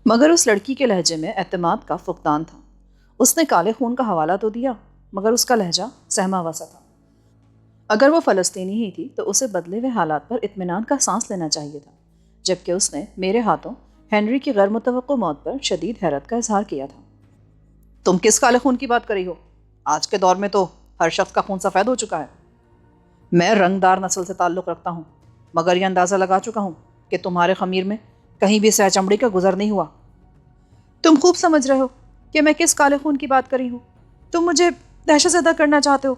مگر اس لڑکی کے لہجے میں اعتماد کا فقدان تھا۔ اس نے کالے خون کا حوالہ تو دیا، مگر اس کا لہجہ سہما ہوا سا تھا۔ اگر وہ فلسطینی ہی تھی تو اسے بدلے ہوئے حالات پر اطمینان کا سانس لینا چاہیے تھا، جبکہ اس نے میرے ہاتھوں ہنری کی غیر متوقع موت پر شدید حیرت کا اظہار کیا تھا۔ تم کس کالے خون کی بات کری ہو؟ آج کے دور میں تو ہر شخص کا خون سفید ہو چکا ہے۔ میں رنگ دار نسل سے تعلق رکھتا ہوں، مگر یہ اندازہ لگا چکا ہوں کہ تمہارے خمیر میں کہیں بھی سہ چمڑی کا گزر نہیں ہوا۔ تم خوب سمجھ رہے ہو کہ میں کس کالے خون کی بات کری ہوں۔ تم مجھے دہشت زدہ کرنا چاہتے ہو۔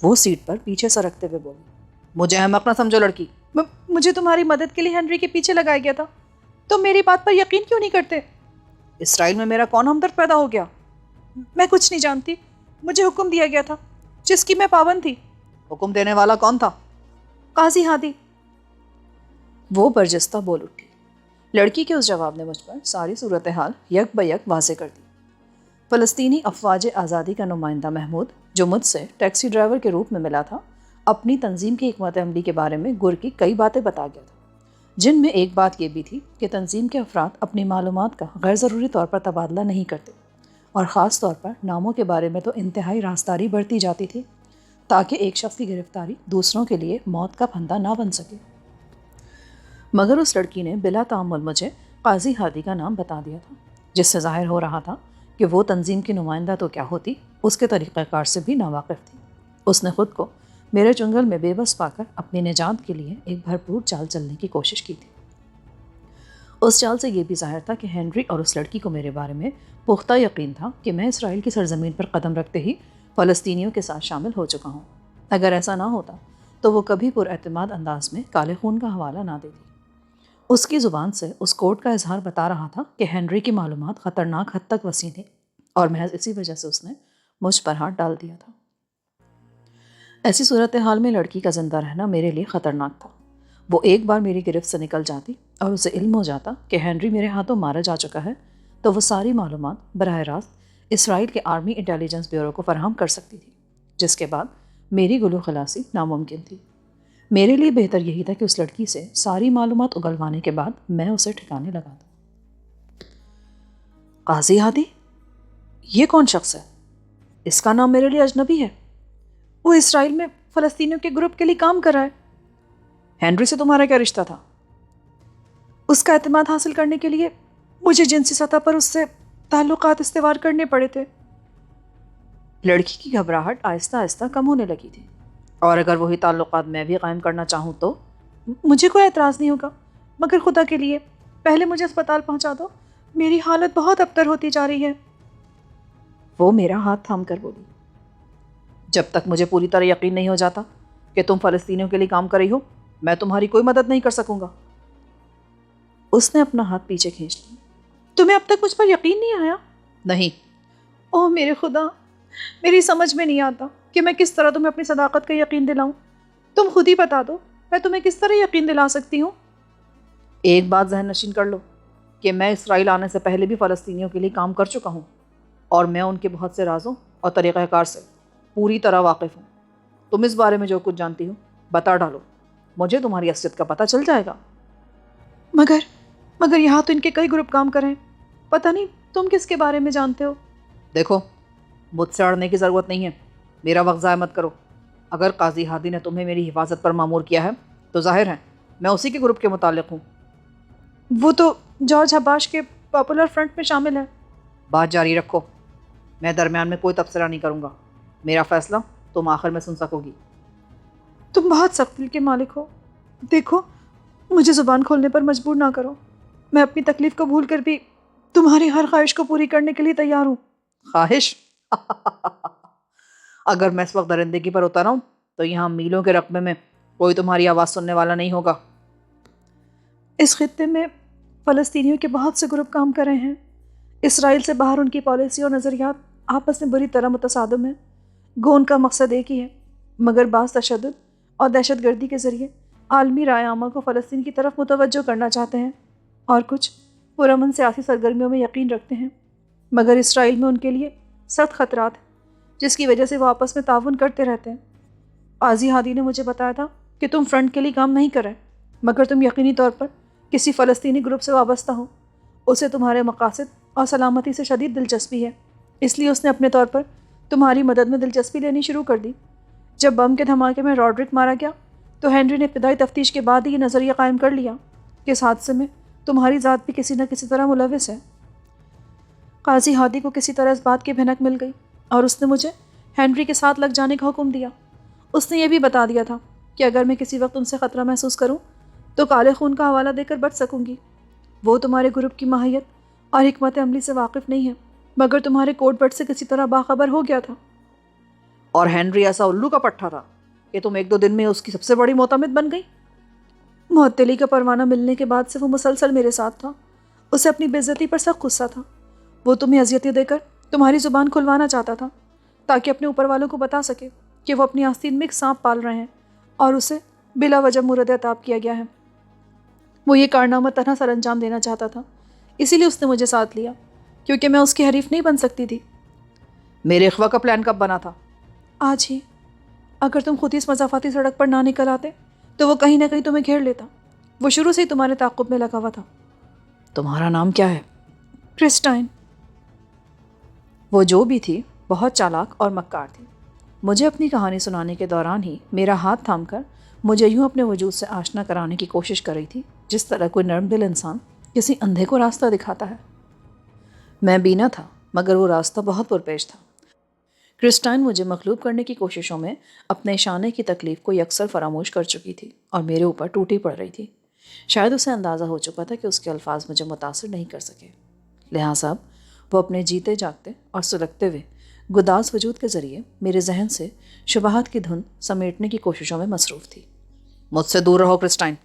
وہ سیٹ پر پیچھے سرکتے ہوئے بولی، مجھے احمق نہ سمجھو لڑکی۔ مجھے تمہاری مدد کے لیے ہنری کے پیچھے لگایا گیا تھا، تم میری بات پر یقین کیوں نہیں کرتے؟ اسرائیل میں میرا کون ہمدرد پیدا ہو گیا؟ میں کچھ نہیں جانتی، مجھے حکم دیا گیا تھا جس کی میں پابند تھی۔ حکم دینے والا کون تھا؟ قاضی ہادی۔ وہ برجستہ بول اٹھی۔ لڑکی کے اس جواب نے مجھ پر ساری صورتحال یک بیک واضح کر دی۔ فلسطینی افواج آزادی کا نمائندہ محمود، جو مجھ سے ٹیکسی ڈرائیور کے روپ میں ملا تھا، اپنی تنظیم کی حکمت عملی کے بارے میں گر کی کئی باتیں بتا گیا تھا، جن میں ایک بات یہ بھی تھی کہ تنظیم کے افراد اپنی معلومات کا غیر ضروری طور پر تبادلہ نہیں کرتے، اور خاص طور پر ناموں کے بارے میں تو انتہائی رازداری برتی جاتی تھی تاکہ ایک شخص کی گرفتاری دوسروں کے لیے موت کا پھندا نہ بن سکے۔ مگر اس لڑکی نے بلا تعمل مجھے قاضی ہادی کا نام بتا دیا تھا، جس سے ظاہر ہو رہا تھا کہ وہ تنظیم کی نمائندہ تو کیا ہوتی، اس کے طریقہ کار سے بھی ناواقف تھی۔ اس نے خود کو میرے چنگل میں بے بس پا کر اپنی نجات کے لیے ایک بھرپور چال چلنے کی کوشش کی تھی۔ اس چال سے یہ بھی ظاہر تھا کہ ہنری اور اس لڑکی کو میرے بارے میں پختہ یقین تھا کہ میں اسرائیل کی سرزمین پر قدم رکھتے ہی فلسطینیوں کے ساتھ شامل ہو چکا ہوں۔ اگر ایسا نہ ہوتا تو وہ کبھی پر اعتماد انداز میں کالے خون کا حوالہ نہ دیتی۔ اس کی زبان سے اس کوڈ کا اظہار بتا رہا تھا کہ ہنری کی معلومات خطرناک حد تک وسیع تھیں، اور محض اسی وجہ سے اس نے مجھ پر ہاتھ ڈال دیا تھا۔ ایسی صورتحال میں لڑکی کا زندہ رہنا میرے لیے خطرناک تھا۔ وہ ایک بار میری گرفت سے نکل جاتی اور اسے علم ہو جاتا کہ ہنری میرے ہاتھوں مارا جا چکا ہے، تو وہ ساری معلومات براہ راست اسرائیل کے آرمی انٹیلیجنس بیورو کو فراہم کر سکتی تھی، جس کے بعد میری گلو خلاصی ناممکن تھی۔ میرے لیے بہتر یہی تھا کہ اس لڑکی سے ساری معلومات اگلوانے کے بعد میں اسے ٹھکانے لگاتا۔ قاضی ہادی؟ یہ کون شخص ہے؟ اس کا نام میرے لیے اجنبی ہے۔ وہ اسرائیل میں فلسطینیوں کے گروپ کے لیے کام کر رہا ہے۔ ہنری سے تمہارا کیا رشتہ تھا؟ اس کا اعتماد حاصل کرنے کے لیے مجھے جنسی سطح پر اس سے تعلقات استوار کرنے پڑے تھے۔ لڑکی کی گھبراہٹ آہستہ آہستہ کم ہونے لگی تھی۔ اور اگر وہی تعلقات میں بھی قائم کرنا چاہوں تو؟ مجھے کوئی اعتراض نہیں ہوگا، مگر خدا کے لیے پہلے مجھے اسپتال پہنچا دو، میری حالت بہت ابتر ہوتی جا رہی ہے۔ وہ میرا ہاتھ تھام کر بولی، جب تک مجھے پوری طرح یقین نہیں ہو جاتا کہ تم فلسطینیوں کے لیے کام کر رہی ہو، میں تمہاری کوئی مدد نہیں کر سکوں گا۔ اس نے اپنا ہاتھ پیچھے کھینچ لیا۔ تمہیں اب تک مجھ پر یقین نہیں آیا؟ نہیں۔ اوہ میرے خدا، میری سمجھ میں نہیں آتا کہ میں کس طرح تمہیں اپنی صداقت کا یقین دلاؤں۔ تم خود ہی بتا دو، میں تمہیں کس طرح یقین دلا سکتی ہوں؟ ایک بات ذہن نشین کر لو کہ میں اسرائیل آنے سے پہلے بھی فلسطینیوں کے لیے کام کر چکا ہوں، اور میں ان کے بہت سے رازوں اور طریقہ کار سے پوری طرح واقف ہوں۔ تم اس بارے میں جو کچھ جانتی ہو بتا ڈالو، مجھے تمہاری اصلیت کا پتہ چل جائے گا۔ مگر یہاں تو ان کے کئی گروپ کام کریں، پتہ نہیں تم کس کے بارے میں جانتے ہو؟ دیکھو، مجھ سے اڑنے کی ضرورت نہیں ہے، میرا وقت ضائع مت کرو۔ اگر قاضی ہادی نے تمہیں میری حفاظت پر مامور کیا ہے تو ظاہر ہے میں اسی کے گروپ کے متعلق ہوں۔ وہ تو جارج حباش کے پاپولر فرنٹ میں شامل ہے۔ بات جاری رکھو، میں درمیان میں کوئی تبصرہ نہیں کروں گا، میرا فیصلہ تم آخر میں سن سکو گی۔ تم بہت سخت دل کے مالک ہو، دیکھو مجھے زبان کھولنے پر مجبور نہ کرو، میں اپنی تکلیف کو بھول کر بھی تمہاری ہر خواہش کو پوری کرنے کے لیے تیار ہوں۔ خواہش؟ اگر میں اس وقت درندگی پر اترا ہوں تو یہاں میلوں کے رقبے میں کوئی تمہاری آواز سننے والا نہیں ہوگا۔ اس خطے میں فلسطینیوں کے بہت سے گروپ کام کر رہے ہیں۔ اسرائیل سے باہر ان کی پالیسی اور نظریات آپس میں بری طرح متصادم ہیں۔ گو ان کا مقصد ایک ہی ہے، مگر بعض تشدد اور دہشت گردی کے ذریعے عالمی رائے عامہ کو فلسطین کی طرف متوجہ کرنا چاہتے ہیں، اور کچھ پرامن سیاسی سرگرمیوں میں یقین رکھتے ہیں، مگر اسرائیل میں ان کے لیے سخت خطرات ہیں، جس کی وجہ سے وہ آپس میں تعاون کرتے رہتے ہیں۔ قاضی ہادی نے مجھے بتایا تھا کہ تم فرنٹ کے لیے کام نہیں کر رہے، مگر تم یقینی طور پر کسی فلسطینی گروپ سے وابستہ ہو، اسے تمہارے مقاصد اور سلامتی سے شدید دلچسپی ہے، اس لیے اس نے اپنے طور پر تمہاری مدد میں دلچسپی لینی شروع کر دی۔ جب بم کے دھماکے میں راڈرک مارا گیا تو ہینری نے ابتدائی تفتیش کے بعد ہی یہ نظریہ قائم کر لیا کہ اس حادثے میں تمہاری ذات بھی کسی نہ کسی طرح ملوث ہے۔ قاضی ہادی کو کسی طرح اس بات کی بھنک مل گئی اور اس نے مجھے ہینری کے ساتھ لگ جانے کا حکم دیا۔ اس نے یہ بھی بتا دیا تھا کہ اگر میں کسی وقت ان سے خطرہ محسوس کروں تو کالے خون کا حوالہ دے کر بچ سکوں گی۔ وہ تمہارے گروپ کی ماہیت اور حکمت عملی سے واقف نہیں ہے، مگر تمہارے کوڈ ورڈ سے کسی طرح باخبر ہو گیا تھا۔ اور ہینری ایسا الو کا پٹھا تھا کہ تم 1-2 دن میں اس کی سب سے بڑی معتمد بن گئی؟ معطلی کا پروانہ ملنے کے بعد سے وہ مسلسل میرے ساتھ تھا۔ اسے اپنی بے عزتی پر سخت غصہ تھا۔ وہ تمہیں اذیتیں دے کر تمہاری زبان کھلوانا چاہتا تھا تاکہ اپنے اوپر والوں کو بتا سکے کہ وہ اپنی آستین میں ایک سانپ پال رہے ہیں اور اسے بلا وجہ مورد عطاب کیا گیا ہے۔ وہ یہ کارنامہ تنہا سر انجام دینا چاہتا تھا، اسی لیے اس نے مجھے ساتھ لیا کیونکہ میں اس کی حریف نہیں بن سکتی تھی۔ میرے اخوا کا پلان کب بنا تھا؟ آج ہی۔ اگر تم خود ہی اس مضافاتی سڑک پر نہ نکل آتے تو وہ کہیں نہ کہیں تمہیں گھیر لیتا۔ وہ شروع سے ہی تمہارے تعاقب میں لگا ہوا تھا۔ تمہارا نام کیا ہے؟ کرسٹائن۔ وہ جو بھی تھی بہت چالاک اور مکار تھی۔ مجھے اپنی کہانی سنانے کے دوران ہی میرا ہاتھ تھام کر مجھے یوں اپنے وجود سے آشنا کرانے کی کوشش کر رہی تھی جس طرح کوئی نرم دل انسان کسی اندھے کو راستہ دکھاتا ہے۔ میں بینا تھا مگر وہ راستہ بہت پرپیش تھا۔ کرسٹائن مجھے مغلوب کرنے کی کوششوں میں اپنے اشانے کی تکلیف کو یکسر فراموش کر چکی تھی اور میرے اوپر ٹوٹی پڑ رہی تھی۔ شاید اسے اندازہ ہو چکا تھا کہ اس کے الفاظ مجھے متاثر نہیں کر سکے، لہٰذا وہ اپنے جیتے جاگتے اور سلگتے ہوئے گداز وجود کے ذریعے میرے ذہن سے شبہات کی دھن سمیٹنے کی کوششوں میں مصروف تھی۔ مجھ سے دور رہو کرسٹائن۔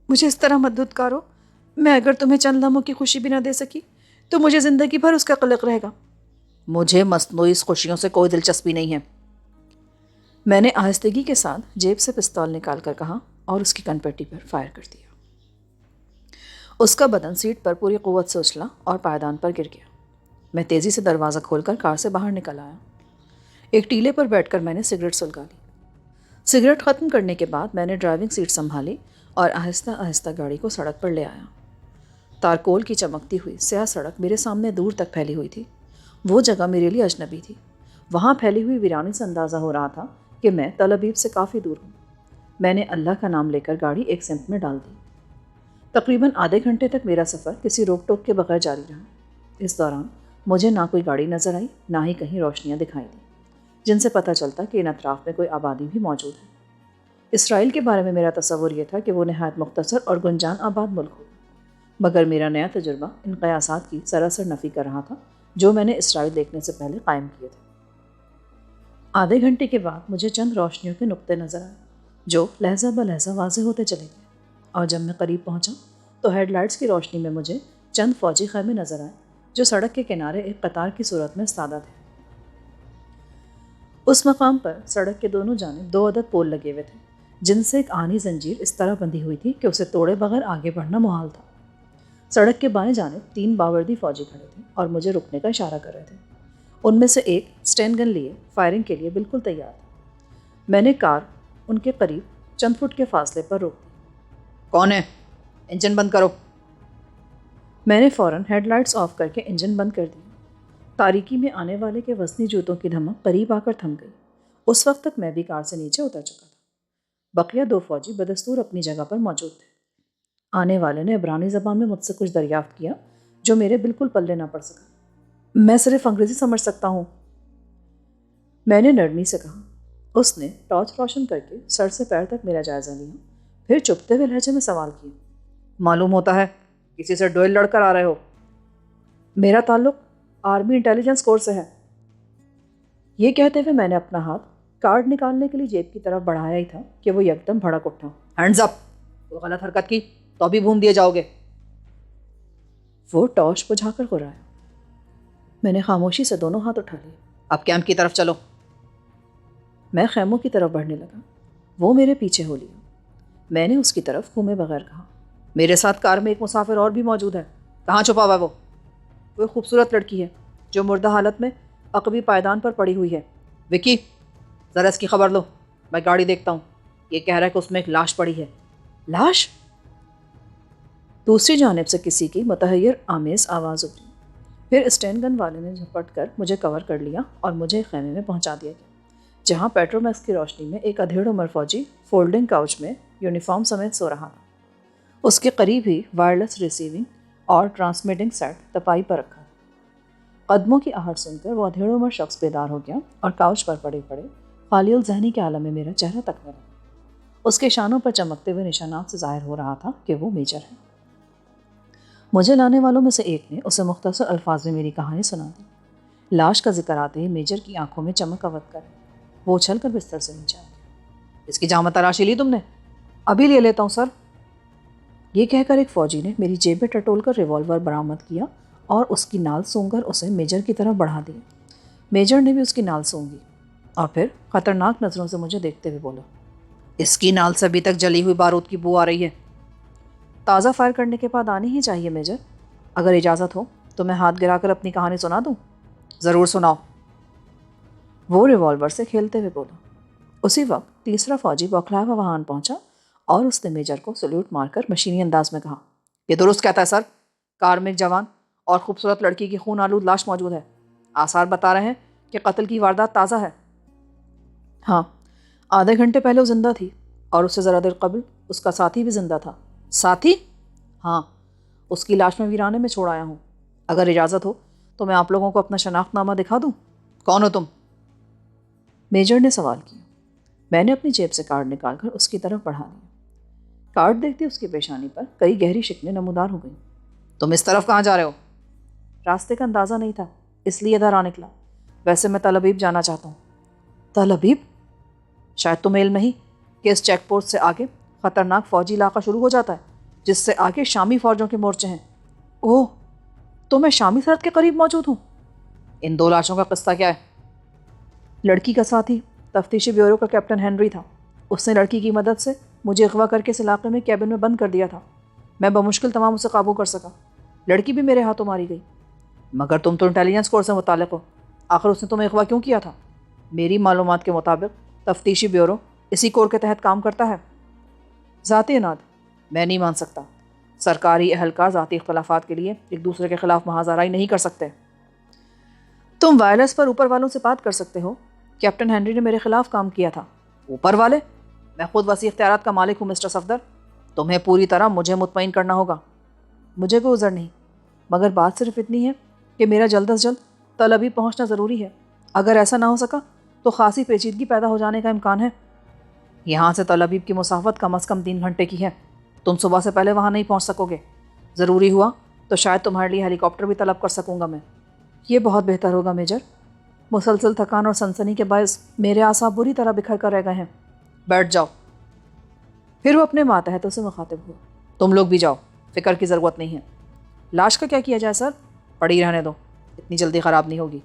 مجھے اس طرح مت دھتکارو۔ میں اگر تمہیں چند لمحوں کی خوشی بھی نہ دے سکی تو مجھے زندگی بھر اس کا قلق رہے گا۔ مجھے مصنوعی خوشیوں سے کوئی دلچسپی نہیں ہے۔ میں نے آہستگی کے ساتھ جیب سے پستول نکال کر کہا اور اس کی کنپٹی پر فائر کر دیا۔ اس کا بدن سیٹ پر پوری قوت سے اچھلا اور پائیدان پر گر گیا۔ میں تیزی سے دروازہ کھول کر کار سے باہر نکل آیا۔ ایک ٹیلے پر بیٹھ کر میں نے سگریٹ سلگا لی۔ سگریٹ ختم کرنے کے بعد میں نے ڈرائیونگ سیٹ سنبھالی اور آہستہ آہستہ گاڑی کو سڑک پر لے آیا۔ تارکول کی چمکتی ہوئی سیاہ سڑک میرے سامنے دور تک پھیلی ہوئی تھی۔ وہ جگہ میرے لیے اجنبی تھی۔ وہاں پھیلی ہوئی ویرانی سے اندازہ ہو رہا تھا کہ میں تل ابیب سے کافی دور ہوں۔ میں نے اللہ کا نام لے کر گاڑی ایک سمت میں ڈال دی۔ تقریباً آدھے گھنٹے تک میرا سفر کسی روک ٹوک کے بغیر جاری رہا۔ اس دوران مجھے نہ کوئی گاڑی نظر آئی نہ ہی کہیں روشنیاں دکھائی دیں جن سے پتہ چلتا کہ ان اطراف میں کوئی آبادی بھی موجود ہے۔ اسرائیل کے بارے میں میرا تصور یہ تھا کہ وہ نہایت مختصر اور گنجان آباد ملک ہوگا، مگر میرا نیا تجربہ ان قیاسات کی سراسر نفی کر رہا تھا جو میں نے اسرائیل دیکھنے سے پہلے قائم کیے تھے۔ آدھے گھنٹے کے بعد مجھے چند روشنیوں کے نقطے نظر آئے جو لہجہ بلہجہ واضح ہوتے چلے گئے، اور جب میں قریب پہنچا تو ہیڈ لائٹس کی روشنی میں مجھے چند فوجی خیمے نظر آئے جو سڑک کے کنارے ایک قطار کی صورت میں استادہ تھے۔ اس مقام پر سڑک کے دونوں جانب 2 عدد پول لگے ہوئے تھے جن سے ایک آہنی زنجیر اس طرح بندھی ہوئی تھی کہ اسے توڑے بغیر آگے بڑھنا محال تھا۔ سڑک کے بائیں جانب 3 باوردی فوجی کھڑے تھے اور مجھے رکنے کا اشارہ کر رہے تھے۔ ان میں سے ایک اسٹین گن لیے فائرنگ کے لیے بالکل تیار تھا۔ میں نے کار ان کے قریب چند فٹ کے فاصلے پر روک دی۔ کون ہے؟ انجن بند کرو۔ میں نے فوراً ہیڈ لائٹس آف کر کے انجن بند کر دیا۔ تاریکی میں آنے والے کے وزنی جوتوں کی دھمک قریب آ کر تھم گئی۔ اس وقت تک میں بھی کار سے نیچے اتر چکا تھا۔ بقیہ 2 فوجی بدستور اپنی جگہ پر موجود تھے۔ آنے والے نے عبرانی زبان میں مجھ سے کچھ دریافت کیا جو میرے بالکل پلے نہ پڑ سکا۔ میں صرف انگریزی سمجھ سکتا ہوں، میں نے نرمی سے کہا۔ اس نے ٹارچ روشن کر کے سر سے پیر تک میرا جائزہ لیا، پھر چپتے ہوئے لہجے میں سوال کیا۔ معلوم ہوتا ہے کسی سے ڈویل لڑ کر آ رہے ہو؟ میرا تعلق آرمی انٹیلیجنس کورس سے ہے۔ یہ کہتے ہوئے میں نے اپنا ہاتھ کارڈ نکالنے کے لیے جیب کی طرف بڑھایا ہی تھا کہ وہ یکدم بھڑک اٹھا۔ ہینڈز اپ! کوئی غلط حرکت کی تو ابھی بھون دیے جاؤ گے۔ وہ ٹارچ بجھا کر غرایا۔ میں نے خاموشی سے دونوں ہاتھ اٹھا لیے۔ اب کیمپ کی طرف چلو۔ میں خیموں کی طرف بڑھنے لگا۔ وہ میرے پیچھے ہو لیا۔ میں نے اس کی طرف گھومے بغیر کہا، میرے ساتھ کار میں ایک مسافر اور بھی موجود ہے۔ کہاں چھپا ہوا ہے وہ؟ وہ ایک خوبصورت لڑکی ہے جو مردہ حالت میں عقبی پائیدان پر پڑی ہوئی ہے۔ وکی، ذرا اس کی خبر لو، میں گاڑی دیکھتا ہوں۔ یہ کہہ رہا ہے کہ اس میں ایک لاش پڑی ہے۔ لاش؟ دوسری جانب سے کسی کی متحیر آمیز آواز ابھری۔ پھر اسٹین گن والے نے جھپٹ کر مجھے کور کر لیا اور مجھے ایک خیمے میں پہنچا دیا گیا، جہاں پیٹرومیکس کی روشنی میں ایک ادھیڑ عمر فوجی فولڈنگ کاؤچ میں یونیفارم سمیت سو رہا تھا۔ اس کے قریب ہی وائرلیس ریسیونگ اور ٹرانسمیٹنگ سیٹ تپائی پر رکھا تھا۔ قدموں کی آہٹ سن کر وہ ادھیڑ عمر شخص بیدار ہو گیا اور کاؤچ پر پڑے پڑے خالی الذہنی کے عالم میں میرا چہرہ تکنے لگا۔ اس کے شانوں پر چمکتے ہوئے نشانات سے ظاہر ہو رہا تھا کہ وہ میجر ہے۔ مجھے لانے والوں میں سے ایک نے اسے مختصر الفاظ میں میری کہانی سنا دی۔ لاش کا ذکر آتے ہی میجر کی آنکھوں میں چمک اودھ کر وہ اچھل کر بستر سے نیچے آ گیا۔ اس کی جامع تراشی لی تم نے؟ ابھی لے لیتا ہوں سر۔ یہ کہہ کر ایک فوجی نے میری جیب میں ٹٹول کر ریوالور برآمد کیا اور اس کی نال سونگ کر اسے میجر کی طرف بڑھا دیا۔ میجر نے بھی اس کی نال سونگی اور پھر خطرناک نظروں سے مجھے دیکھتے ہوئے بولا، اس کی نال سے ابھی تک جلی ہوئی بارود کی بو آ رہی ہے۔ تازہ فائر کرنے کے بعد آنی ہی چاہیے میجر۔ اگر اجازت ہو تو میں ہاتھ گرا کر اپنی کہانی سنا دوں؟ ضرور سناؤ، وہ ریوالور سے کھیلتے ہوئے بولا۔ اسی وقت تیسرا فوجی بوکھلایا ہوا وہاں پہنچا اور اس نے میجر کو سلیوٹ مار کر مشینی انداز میں کہا، یہ درست کہتا ہے سر، کار میں ایک جوان اور خوبصورت لڑکی کی خون آلود لاش موجود ہے۔ آثار بتا رہے ہیں کہ قتل کی واردات تازہ ہے۔ ہاں، آدھے گھنٹے پہلے وہ زندہ تھی اور اس سے ذرا دیر قبل اس کا ساتھی بھی زندہ تھا۔ ساتھی؟ ہاں، اس کی لاش میں ویرانے میں چھوڑ آیا ہوں۔ اگر اجازت ہو تو میں آپ لوگوں کو اپنا شناخت نامہ دکھا دوں؟ کون ہو تم؟ میجر نے سوال کیا۔ میں نے اپنی جیب سے کارڈ نکال کر اس کی طرف بڑھا دیا۔ کارڈ دیکھتے اس کی پیشانی پر کئی گہری شکنیں نمودار ہو گئیں۔ تم اس طرف کہاں جا رہے ہو؟ راستے کا اندازہ نہیں تھا، اس لیے ادھر آ نکلا۔ ویسے میں تل ابیب جانا چاہتا ہوں۔ تل ابیب؟ شاید تمہیں علم نہیں کہ اس چیک پوسٹ سے آگے خطرناک فوجی علاقہ شروع ہو جاتا ہے، جس سے آگے شامی فوجوں کے مورچے ہیں۔ اوہ، تو میں شامی سرحد کے قریب موجود ہوں۔ ان دو لاشوں کا قصہ کیا ہے؟ لڑکی کا ساتھی تفتیشی بیورو کا کیپٹن ہنری تھا۔ اس نے لڑکی کی مدد سے مجھے اغوا کر کے اس علاقے میں کیبن میں بند کر دیا تھا۔ میں بمشکل تمام اسے قابو کر سکا۔ لڑکی بھی میرے ہاتھوں ماری گئی۔ مگر تم تو انٹیلیجنس کور سے متعلق ہو، آخر اس نے تمہیں اغوا کیوں کیا تھا؟ میری معلومات کے مطابق تفتیشی بیورو اسی کور کے تحت کام کرتا ہے۔ ذاتی اناد؟ میں نہیں مان سکتا۔ سرکاری اہلکار ذاتی اختلافات کے لیے ایک دوسرے کے خلاف محاذ آرائی نہیں کر سکتے۔ تم وائرلیس پر اوپر والوں سے بات کر سکتے ہو۔ کیپٹن ہنری نے میرے خلاف کام کیا تھا۔ اوپر والے؟ میں خود وسیع اختیارات کا مالک ہوں مسٹر صفدر۔ تمہیں پوری طرح مجھے مطمئن کرنا ہوگا۔ مجھے کوئی عذر نہیں، مگر بات صرف اتنی ہے کہ میرا جلد از جلد تل ابیب پہنچنا ضروری ہے۔ اگر ایسا نہ ہو سکا تو خاصی پیچیدگی پیدا ہو جانے کا امکان ہے۔ یہاں سے تل ابیب کی مسافت کم از کم 3 گھنٹے کی ہے۔ تم صبح سے پہلے وہاں نہیں پہنچ سکو گے۔ ضروری ہوا تو شاید تمہارے لیے ہیلی کاپٹر بھی طلب کر سکوں گا میں۔ یہ بہت بہتر ہوگا میجر۔ مسلسل تھکان اور سنسنی کے باعث میرے اعصاب بری طرح بکھر کر رہ گئے ہیں۔ بیٹھ جاؤ۔ پھر وہ اپنے ماتحتوں سے مخاطب ہوا، تم لوگ بھی جاؤ، فکر کی ضرورت نہیں ہے۔ لاش کا کیا کیا جائے سر؟ پڑی رہنے دو، اتنی جلدی خراب نہیں ہوگی۔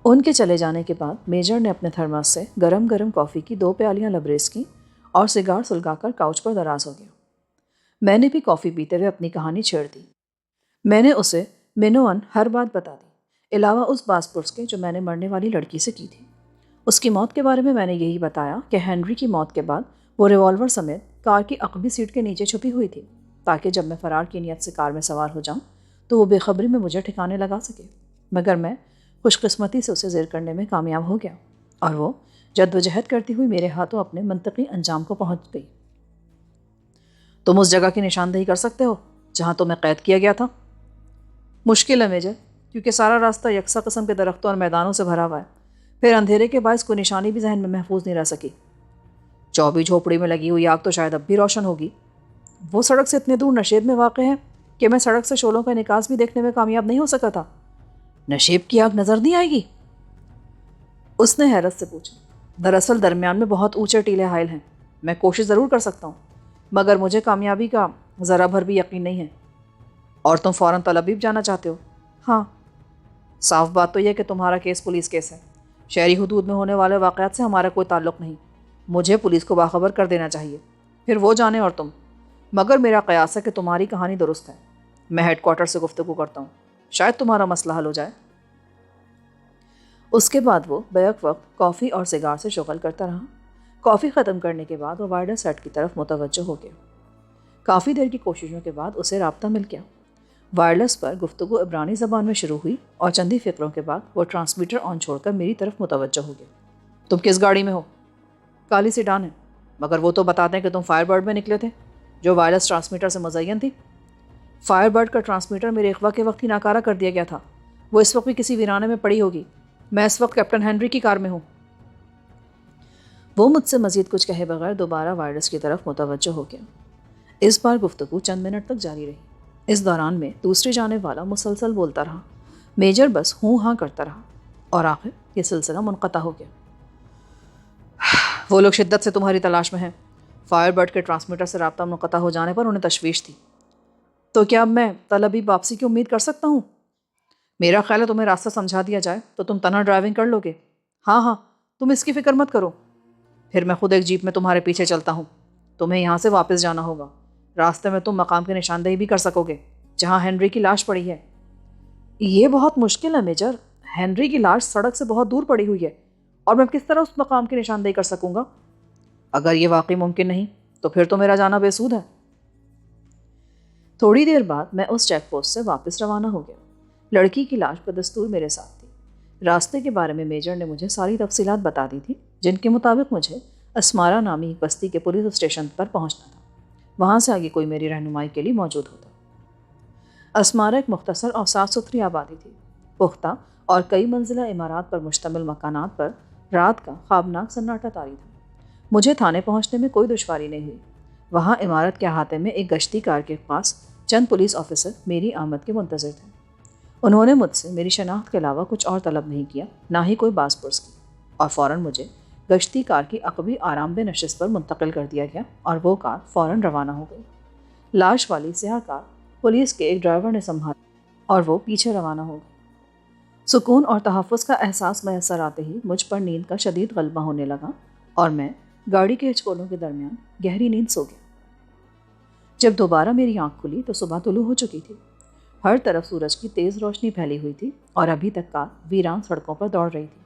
ان کے چلے جانے کے بعد میجر نے اپنے تھرماس سے گرم گرم کافی کی 2 پیالیاں لبریز کی اور سگار سلگا کر کاؤچ پر دراز ہو گیا۔ میں نے بھی کافی پیتے ہوئے اپنی کہانی چھیڑ دی۔ میں نے اسے منوان ہر بات بتا دی، علاوہ اس باس پرس کے جو میں نے مرنے والی لڑکی سے کی تھی۔ اس کی موت کے بارے میں نے یہی بتایا کہ ہنری کی موت کے بعد وہ ریوالور سمیت کار کی عقبی سیٹ کے نیچے چھپی ہوئی تھی، تاکہ جب میں فرار کی نیت سے کار میں سوار ہو جاؤں تو وہ بے خبری میں مجھے ٹھکانے لگا سکے۔ مگر میں خوش قسمتی سے اسے زیر کرنے میں کامیاب ہو گیا اور وہ جدوجہد کرتی ہوئی میرے ہاتھوں اپنے منطقی انجام کو پہنچ گئی۔ تم اس جگہ کی نشاندہی کر سکتے ہو جہاں تمہیں قید کیا گیا تھا؟ مشکل ہے میجر، کیونکہ سارا راستہ یکساں قسم کے درختوں اور میدانوں سے بھرا ہوا ہے۔ پھر اندھیرے کے باعث کوئی نشانی بھی ذہن میں محفوظ نہیں رہ سکی۔ چوبی جھوپڑی میں لگی ہوئی آگ تو شاید اب بھی روشن ہوگی۔ وہ سڑک سے اتنے دور نشیب میں واقع ہے کہ میں سڑک سے شعلوں کا انعکاس بھی دیکھنے میں کامیاب نہیں ہو سکا تھا۔ نشیب کی آگ نظر نہیں آئے گی؟ اس نے حیرت سے پوچھا۔ دراصل درمیان میں بہت اونچے ٹیلے حائل ہیں۔ میں کوشش ضرور کر سکتا ہوں، مگر مجھے کامیابی کا ذرا بھر بھی یقین نہیں ہے۔ اور تم فوراً تل ابیب جانا چاہتے ہو؟ ہاں۔ صاف بات تو یہ کہ تمہارا کیس پولیس کیس ہے۔ شہری حدود میں ہونے والے واقعات سے ہمارا کوئی تعلق نہیں۔ مجھے پولیس کو باخبر کر دینا چاہیے، پھر وہ جانے اور تم۔ مگر میرا قیاس ہے کہ تمہاری کہانی درست ہے۔ میں ہیڈ کوارٹر سے گفتگو کرتا ہوں، شاید تمہارا مسئلہ حل ہو جائے۔ اس کے بعد وہ بیک وقت کافی اور سگار سے شغل کرتا رہا۔ کافی ختم کرنے کے بعد وہ وائڈر سیٹ کی طرف متوجہ ہو گیا۔ کافی دیر کی کوششوں کے بعد اسے رابطہ مل گیا۔ وائرلیس پر گفتگو عبرانی زبان میں شروع ہوئی اور چند ہی فقروں کے بعد وہ ٹرانسمیٹر آن چھوڑ کر میری طرف متوجہ ہو گیا۔ تم کس گاڑی میں ہو؟ کالی سیڈان ہے، مگر وہ تو بتاتے ہیں کہ تم فائر برڈ میں نکلے تھے جو وائرلیس ٹرانسمیٹر سے مزین تھی۔ فائر برڈ کا ٹرانسمیٹر میرے اغوا کے وقت ہی ناکارہ کر دیا گیا تھا، وہ اس وقت بھی کسی ویرانے میں پڑی ہوگی۔ میں اس وقت کیپٹن ہنری کی کار میں ہوں۔ وہ مجھ سے مزید کچھ کہے بغیر دوبارہ وائرلیس کی طرف متوجہ ہو گیا۔ اس بار گفتگو چند منٹ تک جاری رہی۔ اس دوران میں دوسری جانب والا مسلسل بولتا رہا، میجر بس ہوں ہاں کرتا رہا، اور آخر یہ سلسلہ منقطع ہو گیا۔ وہ لوگ شدت سے تمہاری تلاش میں ہیں۔ فائر برڈ کے ٹرانسمیٹر سے رابطہ منقطع ہو جانے پر انہیں تشویش تھی۔ تو کیا اب میں طلبی واپسی کی امید کر سکتا ہوں؟ میرا خیال ہے تمہیں راستہ سمجھا دیا جائے تو تم تنہا ڈرائیونگ کر لو گے۔ ہاں، تم اس کی فکر مت کرو۔ پھر میں خود ایک جیپ میں تمہارے پیچھے چلتا ہوں۔ تمہیں یہاں سے واپس جانا ہوگا۔ راستے میں تم مقام کی نشاندہی بھی کر سکو گے جہاں ہنری کی لاش پڑی ہے۔ یہ بہت مشکل ہے میجر، ہنری کی لاش سڑک سے بہت دور پڑی ہوئی ہے، اور میں کس طرح اس مقام کی نشاندہی کر سکوں گا؟ اگر یہ واقعی ممکن نہیں تو پھر تو میرا جانا بے سود ہے۔ تھوڑی دیر بعد میں اس چیک پوسٹ سے واپس روانہ ہو گیا۔ لڑکی کی لاش بدستور میرے ساتھ تھی۔ راستے کے بارے میں میجر نے مجھے ساری تفصیلات بتا دی تھی، جن کے مطابق مجھے اسمارا نامی ایک بستی کے پولیس اسٹیشن پر پہنچنا تھا۔ وہاں سے آگے کوئی میری رہنمائی کے لیے موجود ہوتا۔ اسمارا ایک مختصر اور صاف ستھری آبادی تھی۔ پختہ اور کئی منزلہ عمارات پر مشتمل مکانات پر رات کا خوابناک سناٹا طاری تھا۔ مجھے تھانے پہنچنے میں کوئی دشواری نہیں ہوئی۔ وہاں عمارت کے احاطے میں ایک گشتی کار کے پاس چند پولیس آفیسر میری آمد کے منتظر تھے۔ انہوں نے مجھ سے میری شناخت کے علاوہ کچھ اور طلب نہیں کیا، نہ ہی کوئی باز پرس کی، اور فوراً مجھے گشتی کار کی عقبی آرام دہ نشست پر منتقل کر دیا گیا اور وہ کار فوراً روانہ ہو گئی۔ لاش والی سیاہ کار پولیس کے ایک ڈرائیور نے سنبھالی اور وہ پیچھے روانہ ہو گئی۔ سکون اور تحفظ کا احساس میسر آتے ہی مجھ پر نیند کا شدید غلبہ ہونے لگا اور میں گاڑی کے ہچکولوں کے درمیان گہری نیند سو گیا۔ جب دوبارہ میری آنکھ کھلی تو صبح طلوع ہو چکی تھی۔ ہر طرف سورج کی تیز روشنی پھیلی ہوئی تھی اور ابھی تک کار ویران سڑکوں پر دوڑ رہی تھی۔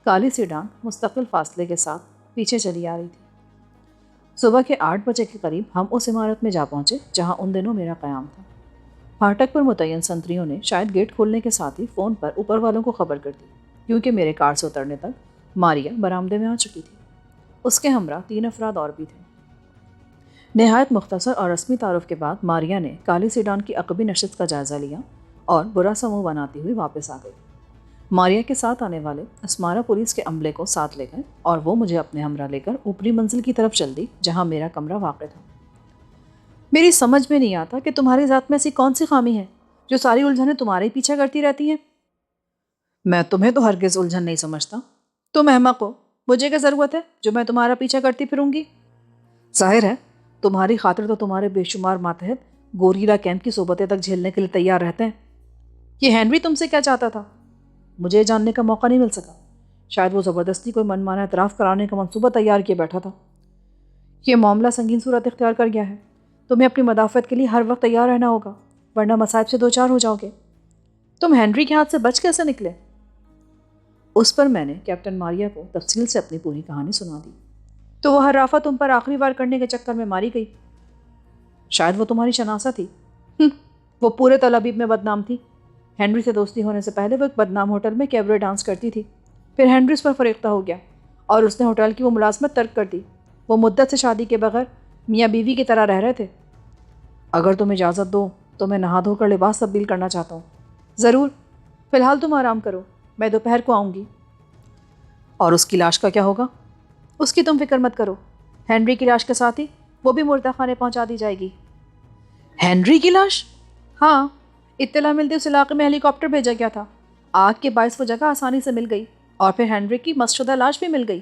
کالی سیڈان مستقل فاصلے کے ساتھ پیچھے چلی آ رہی تھی۔ صبح کے 8 بجے کے قریب ہم اس عمارت میں جا پہنچے جہاں ان دنوں میرا قیام تھا۔ پھاٹک پر متعین سنتریوں نے شاید گیٹ کھولنے کے ساتھ ہی فون پر اوپر والوں کو خبر کر دی، کیونکہ میرے کار سے اترنے تک ماریا برآمدے میں آ چکی تھی۔ اس کے ہمراہ 3 افراد اور بھی تھے۔ نہایت مختصر اور رسمی تعارف کے بعد ماریا نے کالی سیڈان کی عقبی نشست کا جائزہ لیا اور برا سا منہ بناتی ہوئی واپس آ گئی۔ ماریا کے ساتھ آنے والے اسمارا پولیس کے عملے کو ساتھ لے گئے اور وہ مجھے اپنے ہمراہ لے کر اوپری منزل کی طرف چل دی جہاں میرا کمرہ واقع تھا۔ میری سمجھ میں نہیں آتا کہ تمہاری ذات میں ایسی کون سی خامی ہے جو ساری الجھنیں تمہارے پیچھے کرتی رہتی ہیں۔ میں تمہیں تو ہرگز الجھن نہیں سمجھتا۔ تم احمق ہو، مجھے کیا ضرورت ہے جو میں تمہارا پیچھا کرتی پھروں گی؟ ظاہر ہے تمہاری خاطر تو تمہارے بے شمار ماتحت گوریلا کیمپ کی صحبتیں تک جھیلنے کے لیے تیار رہتے ہیں۔ یہ ہنری تم سے کیا چاہتا تھا؟ مجھے جاننے کا موقع نہیں مل سکا۔ شاید وہ زبردستی کوئی من مانا اعتراف کرانے کا منصوبہ تیار کیے بیٹھا تھا۔ یہ معاملہ سنگین صورت اختیار کر گیا ہے۔ تمہیں اپنی مدافعت کے لیے ہر وقت تیار رہنا ہوگا، ورنہ مصائب سے دوچار ہو جاؤ گے۔ تم ہنری کے ہاتھ سے بچ کیسے نکلے؟ اس پر میں نے کیپٹن ماریا کو تفصیل سے اپنی پوری کہانی سنا دی۔ تو وہ حرافہ تم پر آخری بار کرنے کے چکر میں ماری گئی۔ شاید وہ تمہاری شناسہ تھی۔ وہ پورے تل ابیب میں بدنام تھی۔ ہنری سے دوستی ہونے سے پہلے وہ ایک بدنام ہوٹل میں کیبرے ڈانس کرتی تھی۔ پھر ہنری اس پر فریختہ ہو گیا اور اس نے ہوٹل کی وہ ملازمت ترک کر دی۔ وہ مدت سے شادی کے بغیر میاں بیوی کی طرح رہ رہے تھے۔ اگر تم اجازت دو تو میں نہا دھو کر لباس تبدیل کرنا چاہتا ہوں۔ ضرور، فی الحال تم آرام کرو، میں دوپہر کو آؤں گی۔ اور اس کی لاش کا کیا ہوگا؟ اس کی تم فکر مت کرو، ہنری کی لاش کے ساتھ ہی وہ بھی مردہ خانے پہنچا دی جائے گی۔ ہنری کی لاش؟ ہاں، اطلاع ملتی اس علاقے میں ہیلی کاپٹر بھیجا گیا تھا۔ آگ کے باعث وہ جگہ آسانی سے مل گئی اور پھر ہنری کی مست شدہ لاش بھی مل گئی۔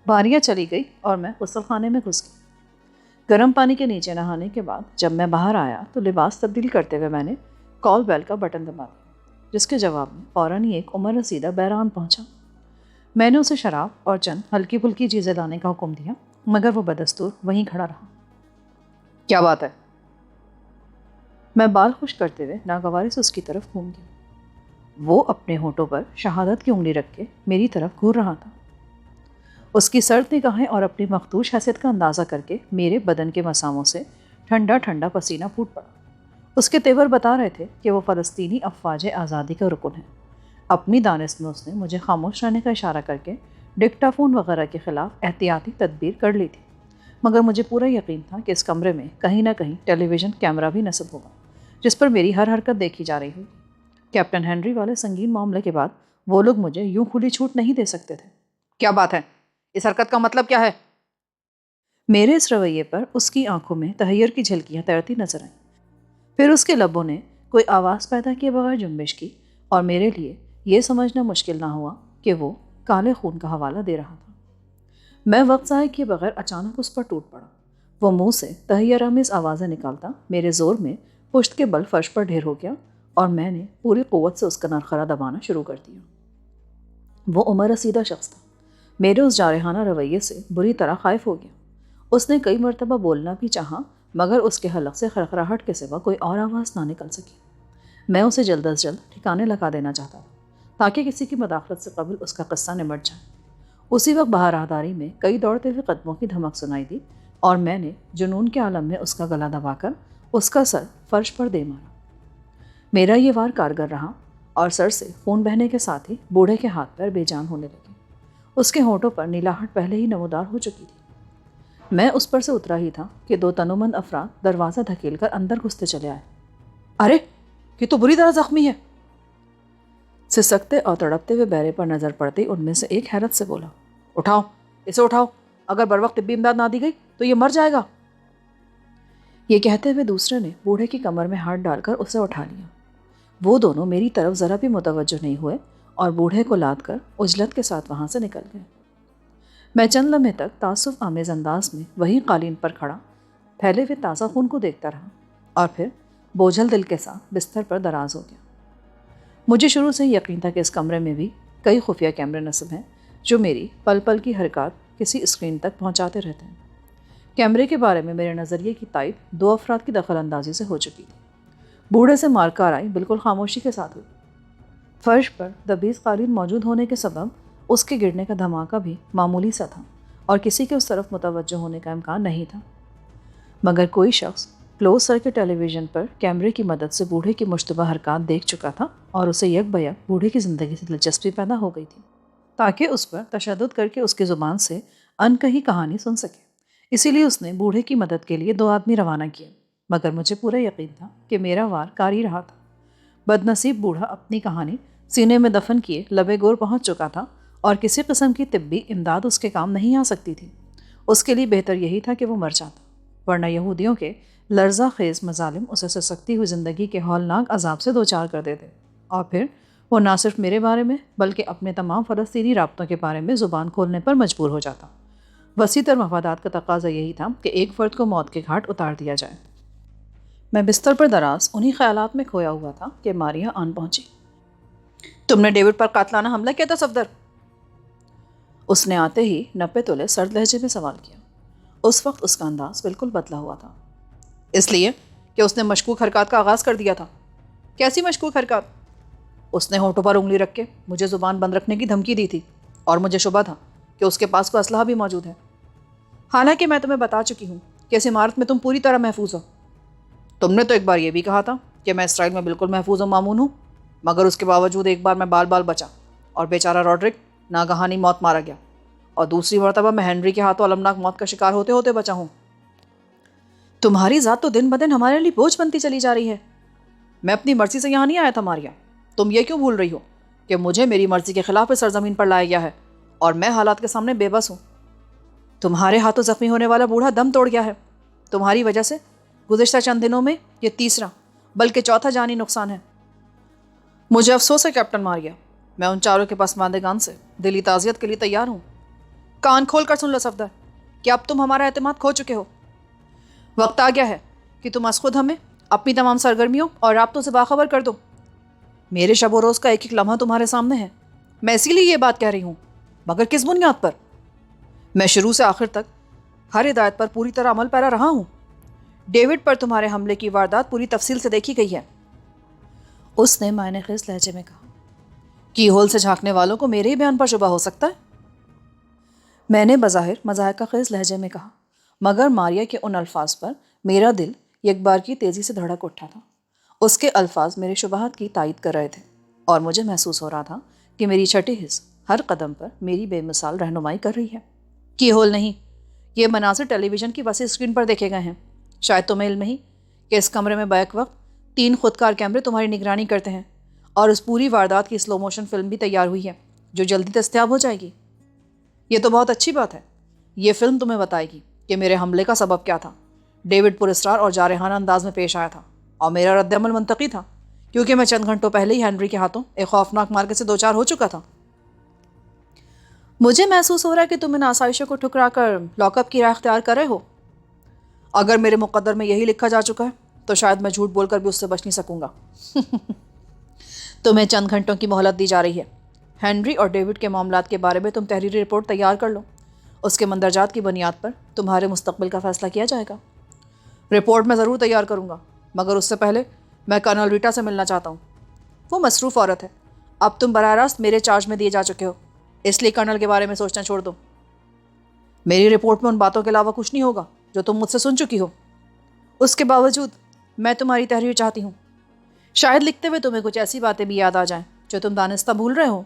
باریاں چلی گئی اور میں غسل خانے میں گھس گئی۔ گرم پانی کے نیچے نہانے کے بعد جب میں باہر آیا تو لباس تبدیل کرتے ہوئے میں نے کال بیل کا بٹن دبا دیا، جس کے جواب میں فوراً ہی ایک عمر رسیدہ بحران پہنچا۔ میں نے اسے شراب اور چند ہلکی پھلکی چیزیں لانے کا حکم دیا، مگر وہ بدستور وہیں کھڑا رہا۔ کیا بات ہے؟ میں بال خشک کرتے ہوئے ناگواری سے اس کی طرف گھوم گیا۔ وہ اپنے ہونٹوں پر شہادت کی انگلی رکھ کے میری طرف گھور رہا تھا۔ اس کی سرد نگاہیں اور اپنی مخدوش حیثیت کا اندازہ کر کے میرے بدن کے مساموں سے ٹھنڈا ٹھنڈا پسینہ پھوٹ پڑا۔ اس کے تیور بتا رہے تھے کہ وہ فلسطینی افواج آزادی کا رکن ہے۔ اپنی دانست میں اس نے مجھے خاموش رہنے کا اشارہ کر کے ڈکٹا فون وغیرہ کے خلاف احتیاطی تدبیر کر لی تھی، مگر مجھے پورا یقین تھا کہ اس کمرے میں کہیں نہ کہیں ٹیلی ویژن کیمرہ بھی نصب ہوگا جس پر میری ہر حرکت دیکھی جا رہی ہوگی۔ کیپٹن ہنری والے سنگین معاملے کے بعد وہ لوگ مجھے یوں کھلی چھوٹ نہیں دے سکتے تھے۔ کیا بات ہے؟ اس حرکت کا مطلب کیا ہے؟ میرے اس رویے پر اس کی آنکھوں میں تحیر کی جھلکیاں تیرتی نظر آئیں۔ پھر اس کے لبوں نے کوئی آواز پیدا کیے بغیر جنبش کی، اور میرے لیے یہ سمجھنا مشکل نہ ہوا کہ وہ کالے خون کا حوالہ دے رہا تھا۔ میں وقت ضائع کیے بغیر اچانک اس پر ٹوٹ پڑا۔ وہ منہ سے تحیر آمیز آوازیں نکالتا میرے زور میں پشت کے بل فرش پر ڈھیر ہو گیا، اور میں نے پوری قوت سے اس کا نرخرا دبانا شروع کر دیا۔ وہ عمر رسیدہ شخص تھا، میرے اس جارحانہ رویے سے بری طرح خائف ہو گیا۔ اس نے کئی مرتبہ بولنا بھی چاہا، مگر اس کے حلق سے خرخراہٹ کے سوا کوئی اور آواز نہ نکل سکی۔ میں اسے جلد از جلد ٹھکانے لگا دینا چاہتا تھا تاکہ کسی کی مداخلت سے قبل اس کا قصہ نمٹ جائے۔ اسی وقت باہر راہداری میں کئی دوڑتے ہوئے قدموں کی دھمک سنائی دی، اور میں نے جنون کے عالم میں اس کا گلا دبا کر اس کا سر فرش پر دے مارا۔ میرا یہ وار کارگر رہا، اور سر سے خون بہنے کے ساتھ ہی بوڑھے کے ہاتھ پیر بے جان ہونے لگے۔ اس کے ہونٹوں پر نیلاہٹ پہلے ہی نمودار ہو چکی تھی۔ میں اس پر سے اترا ہی تھا کہ دو تنومند افراد دروازہ دھکیل کر اندر گھستے چلے آئے۔ ارے، یہ تو بری طرح زخمی ہے! سسکتے اور تڑپتے ہوئے بیرے پر نظر پڑتے ان میں سے ایک حیرت سے بولا، اٹھاؤ، اسے اٹھاؤ، اگر بروقت طبی امداد نہ دی گئی تو یہ مر جائے گا۔ یہ کہتے ہوئے دوسرے نے بوڑھے کی کمر میں ہاتھ ڈال کر اسے اٹھا لیا۔ وہ دونوں میری طرف ذرا بھی متوجہ نہیں ہوئے اور بوڑھے کو لاد کر عجلت کے ساتھ وہاں سے نکل گئے۔ میں چند لمحے تک تعصب آمیز انداز میں وہی قالین پر کھڑا پھیلے ہوئے تازہ خون کو دیکھتا رہا، اور پھر بوجھل دل کے ساتھ بستر پر دراز ہو گیا۔ مجھے شروع سے یقین تھا کہ اس کمرے میں بھی کئی خفیہ کیمرے نصب ہیں جو میری پل پل کی حرکات کسی اسکرین تک پہنچاتے رہتے ہیں۔ کیمرے کے بارے میں میرے نظریے کی تائید دو افراد کی دخل اندازی سے ہو چکی تھی۔ بوڑھے سے مار کاروائی بالکل خاموشی کے ساتھ ہوئی۔ فرش پر دبیز قالین موجود ہونے کے سبب اس کے گرنے کا دھماکہ بھی معمولی سا تھا، اور کسی کے اس طرف متوجہ ہونے کا امکان نہیں تھا۔ مگر کوئی شخص کلوز سرکٹ ٹیلی ویژن پر کیمرے کی مدد سے بوڑھے کی مشتبہ حرکات دیکھ چکا تھا، اور اسے یک بیک بوڑھے کی زندگی سے دلچسپی پیدا ہو گئی تھی تاکہ اس پر تشدد کر کے اس کی زبان سے ان کہی کہانی سن سکے۔ اسی لیے اس نے بوڑھے کی مدد کے لیے 2 آدمی روانہ کیے، مگر مجھے پورا یقین تھا کہ میرا وار کار ہی رہا تھا۔ بد نصیب بوڑھا اپنی کہانی سینے میں دفن کیے لبے گور پہنچ چکا تھا، اور کسی قسم کی طبی امداد اس کے کام نہیں آ سکتی تھی۔ اس کے لیے بہتر یہی تھا کہ وہ مر جاتا، ورنہ یہودیوں کے لرزہ خیز مظالم اسے سسکتی ہوئی زندگی کے ہولناک عذاب سے دوچار کر دیتے، اور پھر وہ نہ صرف میرے بارے میں بلکہ اپنے تمام فلسطینی رابطوں کے بارے میں زبان کھولنے پر مجبور ہو جاتا۔ وسیع تر مفادات کا تقاضا یہی تھا کہ ایک فرد کو موت کے گھاٹ اتار دیا جائے۔ میں بستر پر دراز انہی خیالات میں کھویا ہوا تھا کہ ماریا آن پہنچی۔ تم نے ڈیوڈ پر قاتلانہ حملہ کیا تھا صفدر؟ اس نے آتے ہی نپے تلے سرد لہجے میں سوال کیا۔ اس وقت اس کا انداز بالکل بدلا ہوا تھا۔ اس لیے کہ اس نے مشکوک حرکات کا آغاز کر دیا تھا۔ کیسی مشکوک حرکات؟ اس نے ہونٹوں پر انگلی رکھ کے مجھے زبان بند رکھنے کی دھمکی دی تھی، اور مجھے شبہ تھا کہ اس کے پاس کوئی اسلحہ بھی موجود ہے۔ حالانکہ میں تمہیں بتا چکی ہوں کہ اس عمارت میں تم پوری طرح محفوظ ہو۔ تم نے تو ایک بار یہ بھی کہا تھا کہ میں اسرائیل میں بالکل محفوظ و مامون ہوں، مگر اس کے باوجود ایک بار میں بال بال بچا، اور بیچارہ روڈرک ناگہانی موت مارا گیا، اور دوسری مرتبہ میں ہنری کے ہاتھوں المناک موت کا شکار ہوتے ہوتے بچا ہوں۔ تمہاری ذات تو دن بدن ہمارے لیے بوجھ بنتی چلی جا رہی ہے۔ میں اپنی مرضی سے یہاں نہیں آیا تھا ماریا۔ تم یہ کیوں بھول رہی ہو کہ مجھے میری مرضی کے خلاف اس سرزمین پر لایا گیا ہے، اور میں حالات کے سامنے بے بس ہوں۔ تمہارے ہاتھوں زخمی ہونے والا بوڑھا دم توڑ گیا ہے۔ تمہاری وجہ سے گزشتہ چند دنوں میں یہ تیسرا بلکہ چوتھا جانی نقصان ہے۔ مجھے افسوس ہے کیپٹن ماریا، میں ان چاروں کے پسماندگان سے دلی تعزیت کے لیے تیار ہوں۔ کان کھول کر سن لو صفدر کہ اب تم ہمارا اعتماد کھو چکے ہو۔ وقت آ گیا ہے کہ تم از خود ہمیں اپنی تمام سرگرمیوں اور رابطوں سے باخبر کر دو۔ میرے شب و روز کا ایک ایک لمحہ تمہارے سامنے ہے۔ میں اسی لیے یہ بات کہہ رہی ہوں، مگر کس بنیاد پر؟ میں شروع سے آخر تک ہر ہدایت پر پوری طرح عمل پیرا رہا ہوں۔ ڈیوڈ پر تمہارے حملے کی واردات پوری تفصیل سے دیکھی گئی ہے۔ اس نے معنی خیز لہجے میں کہا۔ کی ہول سے جھانکنے والوں کو میرے ہی بیان پر شبہ ہو سکتا ہے؟ میں نے بظاہر مضحکہ خیز لہجے میں کہا، مگر ماریا کے ان الفاظ پر میرا دل یک بار کی تیزی سے دھڑک اٹھا تھا۔ اس کے الفاظ میرے شبہات کی تائید کر رہے تھے اور مجھے محسوس ہو رہا تھا کہ میری چھٹی حس ہر قدم پر میری بے مثال رہنمائی کر رہی ہے۔ کی ہول نہیں، یہ مناظر ٹیلی ویژن کی وسیع اسکرین پر دیکھے گئے ہیں۔ شاید تمہیں علم نہیں کہ اس کمرے میں بیک وقت 3 خودکار کیمرے تمہاری نگرانی کرتے ہیں، اور اس پوری واردات کی سلو موشن فلم بھی تیار ہوئی ہے جو جلدی دستیاب ہو جائے گی۔ یہ تو بہت اچھی بات ہے۔ یہ فلم تمہیں بتائے گی کہ میرے حملے کا سبب کیا تھا۔ ڈیوڈ پراسرار اور جارحانہ انداز میں پیش آیا تھا، اور میرا رد عمل منطقی تھا، کیونکہ میں چند گھنٹوں پہلے ہی ہنری کے ہاتھوں ایک خوفناک مارکے سے دوچار ہو چکا تھا۔ مجھے محسوس ہو رہا ہے کہ تم ان آسائشوں کو ٹھکرا کر لاک اپ کی راہ اختیار کر رہے ہو۔ اگر میرے مقدر میں یہی لکھا جا چکا ہے تو شاید میں جھوٹ بول کر بھی اس سے بچ نہیں سکوں گا۔ تمہیں چند گھنٹوں کی مہلت دی جا رہی ہے۔ ہنری اور ڈیوڈ کے معاملات کے بارے میں تم تحریری رپورٹ تیار کر لو۔ اس کے مندرجات کی بنیاد پر تمہارے مستقبل کا فیصلہ کیا جائے گا۔ رپورٹ میں ضرور تیار کروں گا، مگر اس سے پہلے میں کرنل ریٹا سے ملنا چاہتا ہوں۔ وہ مصروف عورت ہے۔ اب تم براہ راست میرے چارج میں دیے جا چکے ہو، اس لیے کرنل کے بارے میں سوچنا چھوڑ دو۔ میری رپورٹ میں ان باتوں کے علاوہ کچھ نہیں ہوگا جو تم مجھ سے سن چکی ہو۔ اس کے باوجود میں تمہاری تحریر چاہتی ہوں۔ شاید لکھتے ہوئے تمہیں کچھ ایسی باتیں بھی یاد آ جائیں جو تم دانستہ بھول رہے ہو۔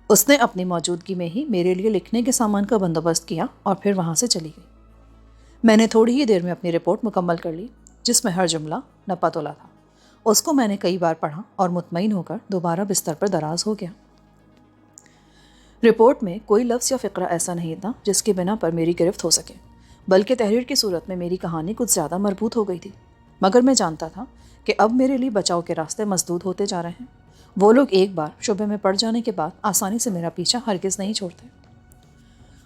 اس نے اپنی موجودگی میں ہی میرے لیے لکھنے کے سامان کا بندوبست کیا اور پھر وہاں سے چلی گئی۔ میں نے تھوڑی ہی دیر میں اپنی رپورٹ مکمل کر لی، جس میں ہر جملہ نپا تولا تھا۔ اس کو میں نے کئی بار پڑھا اور مطمئن ہو کر دوبارہ بستر پر دراز ہو گیا۔ رپورٹ میں کوئی لفظ یا فقرہ ایسا نہیں تھا جس کی بنا پر میری گرفت ہو سکے، بلکہ تحریر کی صورت میں میری کہانی کچھ زیادہ مربوط ہو گئی تھی۔ مگر میں جانتا تھا کہ اب میرے لیے بچاؤ کے راستے مسدود ہوتے جا رہے ہیں۔ وہ لوگ ایک بار شعبے میں پڑ جانے کے بعد آسانی سے میرا پیچھا ہرگز نہیں چھوڑتے۔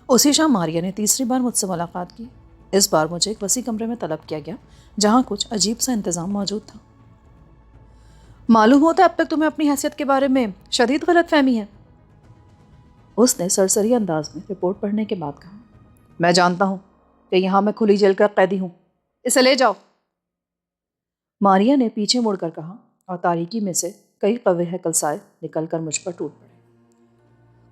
اسی شام ماریا نے تیسری بار مجھ سے ملاقات کی۔ اس بار مجھے ایک وسیع کمرے میں طلب کیا گیا جہاں کچھ عجیب سا انتظام موجود تھا۔ معلوم ہوتا ہے اب تک تمہیں اپنی حیثیت کے بارے میں شدید غلط فہمی ہے، اس نے سرسری انداز میں رپورٹ پڑھنے کے بعد کہا۔ میں جانتا ہوں کہ یہاں میں کھلی جیل کا قیدی ہوں، اسے لے جاؤ، ماریا نے پیچھے مڑ کر کہا، اور تاریکی میں سے کئی قوی ہیکل سائے نکل کر مجھ پر ٹوٹ پڑے۔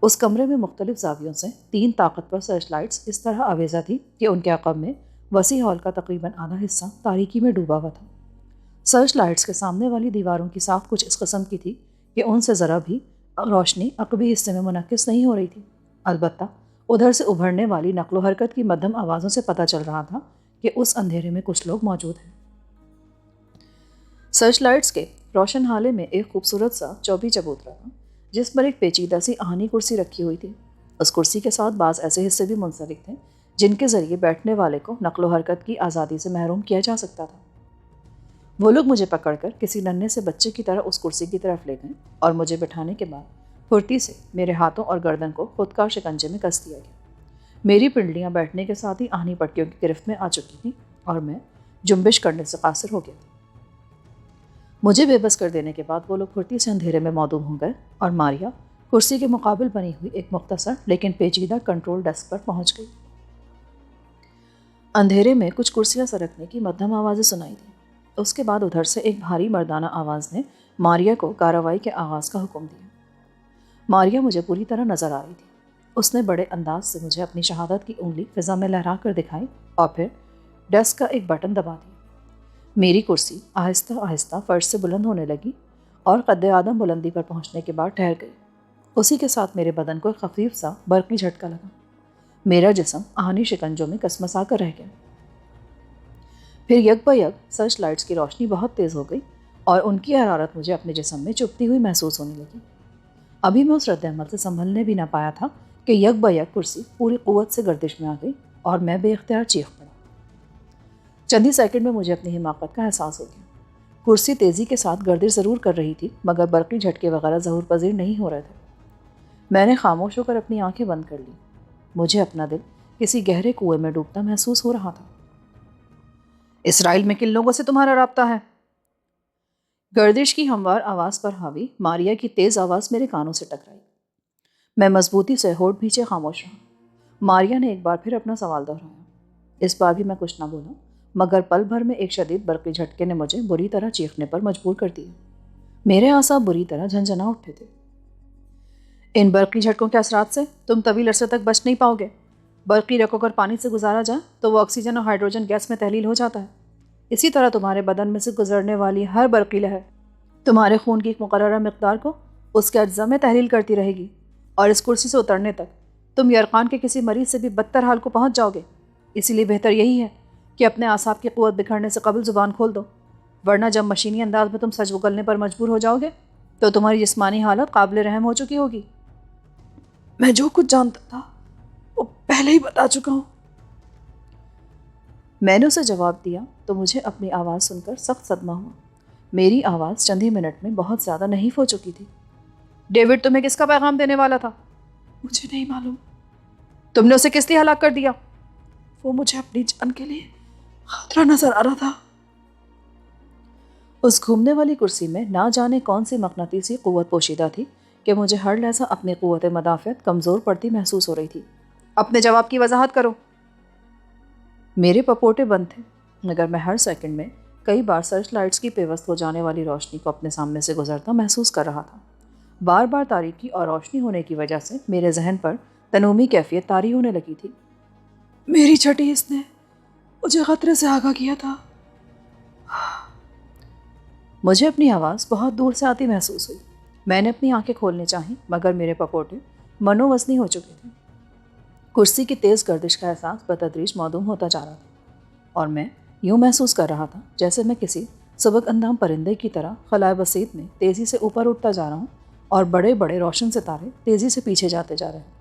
اس کمرے میں مختلف زاویوں سے 3 طاقتور سرچ لائٹس اس طرح آویزہ تھی کہ ان کے عقب میں وسیع ہال کا تقریباً آدھا حصہ تاریکی میں ڈوبا ہوا تھا۔ سرچ لائٹس کے سامنے والی دیواروں کی ساخت کچھ اس قسم کی تھی کہ ان سے ذرا بھی روشنی عقبی حصے میں منعکس نہیں ہو رہی تھی۔ البتہ ادھر سے ابھرنے والی نقل و حرکت کی مدھم آوازوں سے پتہ چل رہا تھا کہ اس اندھیرے میں کچھ لوگ موجود ہیں۔ سرچ لائٹس کے روشن حالے میں ایک خوبصورت سا چوبی چبوترا تھا جس پر ایک پیچیدہ سی آہنی کرسی رکھی ہوئی تھی۔ اس کرسی کے ساتھ بعض ایسے حصے بھی منسلک تھے جن کے ذریعے بیٹھنے والے کو نقل و حرکت کی آزادی سے محروم کیا جا سکتا تھا۔ وہ لوگ مجھے پکڑ کر کسی ننھے سے بچے کی طرح اس کرسی کی طرف لے گئے اور مجھے بٹھانے کے بعد پھرتی سے میرے ہاتھوں اور گردن کو خودکار شکنجے میں کس دیا گیا۔ میری پنڈلیاں بیٹھنے کے ساتھ ہی آہنی پٹیوں کی گرفت میں آ چکی تھیں اور میں جنبش کرنے سے قاصر ہو گیا تھا۔ مجھے بے بس کر دینے کے بعد وہ لوگ پھرتی سے اندھیرے میں معدوم ہو گئے اور ماریا کرسی کے مقابل بنی ہوئی ایک مختصر لیکن پیچیدہ کنٹرول ڈیسک پر پہنچ گئی۔ اندھیرے میں کچھ کرسیاں سرکنے کی مدھم آوازیں سنائی دیں۔ اس کے بعد ادھر سے ایک بھاری مردانہ آواز نے ماریا کو کارروائی کے آغاز کا حکم دیا۔ ماریا مجھے پوری طرح نظر آ رہی تھی۔ اس نے بڑے انداز سے مجھے اپنی شہادت کی انگلی فضا میں لہرا کر دکھائی اور پھر ڈیسک کا ایک بٹن دبا دیا۔ میری کرسی آہستہ آہستہ فرش سے بلند ہونے لگی اور قد آدم بلندی پر پہنچنے کے بعد ٹھہر گئی۔ اسی کے ساتھ میرے بدن کو ایک خفیف سا برقی جھٹکا لگا۔ میرا جسم آہنی شکنجوں میں کسمسا کر رہ گیا۔ پھر یک بہ یک سرچ لائٹس کی روشنی بہت تیز ہو گئی اور ان کی حرارت مجھے اپنے جسم میں چبھتی ہوئی محسوس ہونے لگی۔ ابھی میں اس رد عمل سے سنبھلنے بھی نہ پایا تھا کہ یک بہ یک کرسی پوری قوت سے گردش میں آ گئی اور میں بے اختیار چیخ پڑا۔ چند ہی سیکنڈ میں مجھے اپنی حماقت کا احساس ہو گیا۔ کرسی تیزی کے ساتھ گردش ضرور کر رہی تھی مگر برقی جھٹکے وغیرہ ظہور پذیر نہیں ہو رہے تھے۔ میں نے خاموش ہو کر اپنی آنکھیں بند کر لی۔ مجھے اپنا دل کسی گہرے کنویں میں ڈوبتا محسوس ہو رہا تھا۔ اسرائیل میں کن لوگوں سے تمہارا رابطہ ہے؟ گردش کی ہموار آواز پر حاوی ماریا کی تیز آواز میرے کانوں سے ٹکرائی۔ میں مضبوطی سے ہونٹ بھینچے خاموش رہا۔ ماریا نے ایک بار پھر اپنا سوال دہرایا۔ اس بار بھی میں کچھ نہ بولا مگر پل بھر میں ایک شدید برقی جھٹکے نے مجھے بری طرح چیخنے پر مجبور کر دیا۔ میرے اعصاب بری طرح جھنجھنا اٹھے تھے۔ ان برقی جھٹکوں کے اثرات سے تم طویل عرصے تک بچ نہیں پاؤ گے۔ برقی رگ کو اگر پانی سے گزارا جائے تو وہ آکسیجن اور ہائیڈروجن گیس میں تحلیل ہو جاتا ہے۔ اسی طرح تمہارے بدن میں سے گزرنے والی ہر برقی لہر تمہارے خون کی ایک مقررہ مقدار کو اس کے اجزاء میں تحلیل کرتی رہے گی، اور اس کرسی سے اترنے تک تم یرقان کے کسی مریض سے بھی بدتر حال کو پہنچ جاؤ گے۔ اسی لیے بہتر یہی ہے کہ اپنے اعصاب کی قوت بکھرنے سے قبل زبان کھول دو، ورنہ جب مشینی انداز میں تم سچ اگلنے پر مجبور ہو جاؤ گے تو تمہاری جسمانی حالت قابل رحم ہو چکی ہوگی۔ میں جو کچھ جانتا تھا وہ پہلے ہی بتا چکا ہوں۔ میں نے اسے جواب دیا تو مجھے اپنی آواز سن کر سخت صدمہ ہوا۔ میری آواز چند ہی منٹ میں بہت زیادہ نحیف ہو چکی تھی۔ ڈیوڈ تمہیں کس کا پیغام دینے والا تھا؟ مجھے نہیں معلوم۔ تم نے اسے کس لیے ہلاک کر دیا؟ وہ مجھے اپنی جان کے لیے خطرہ نظر آ رہا تھا۔ اس گھومنے والی کرسی میں نہ جانے کون سی مقناطیسی قوت پوشیدہ تھی کہ مجھے ہر لحظہ اپنی قوت مدافعت کمزور پڑتی محسوس ہو رہی تھی۔ اپنے جواب کی وضاحت کرو۔ میرے پپوٹے بند تھے، مگر میں ہر سیکنڈ میں کئی بار سرچ لائٹس کی پیوست ہو جانے والی روشنی کو اپنے سامنے سے گزرتا محسوس کر رہا تھا۔ بار بار تاریکی اور روشنی ہونے کی وجہ سے میرے ذہن پر تنومی کیفیت طاری ہونے لگی تھی۔ میری چھٹی اس نے مجھے خطرے سے آگاہ کیا تھا۔ مجھے اپنی آواز بہت دور سے آتی محسوس ہوئی۔ میں نے اپنی آنکھیں کھولنے چاہیں، مگر میرے پپوٹے منو وزنی ہو چکے تھے۔ کرسی کی تیز گردش کا احساس بتدریج معدوم ہوتا جا رہا تھا، اور میں یوں محسوس کر رہا تھا جیسے میں کسی سبک اندام پرندے کی طرح خلائے بسیط میں تیزی سے اوپر اٹھتا جا رہا ہوں، اور بڑے بڑے روشن ستارے تیزی سے پیچھے جاتے جا رہے ہیں۔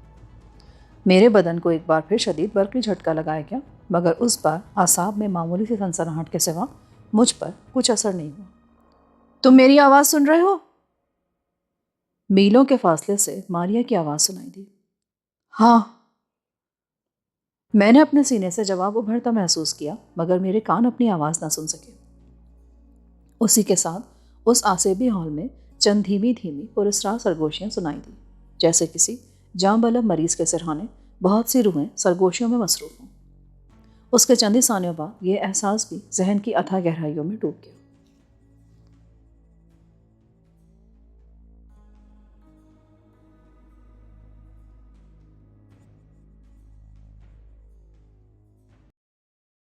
میرے بدن کو ایک بار پھر شدید برقی جھٹکا لگایا گیا، مگر اس بار اعصاب میں معمولی سی سنسناہٹ کے سوا مجھ پر کچھ اثر نہیں ہوا۔ تم میری آواز سن رہے ہو؟ میلوں کے فاصلے سے ماریا کی آواز سنائی دی۔ ہاں۔ میں نے اپنے سینے سے جواب ابھرتا محسوس کیا، مگر میرے کان اپنی آواز نہ سن سکے۔ اسی کے ساتھ اس آسیبی ہال میں چند دھیمی دھیمی پراسرار سرگوشیاں سنائی دی، جیسے کسی جاں بلب مریض کے سرہانے بہت سی روحیں سرگوشیوں میں مصروف ہوں۔ اس کے چند ہی ثانیوں بعد یہ احساس بھی ذہن کی اتھاہ گہرائیوں میں ڈوب گیا۔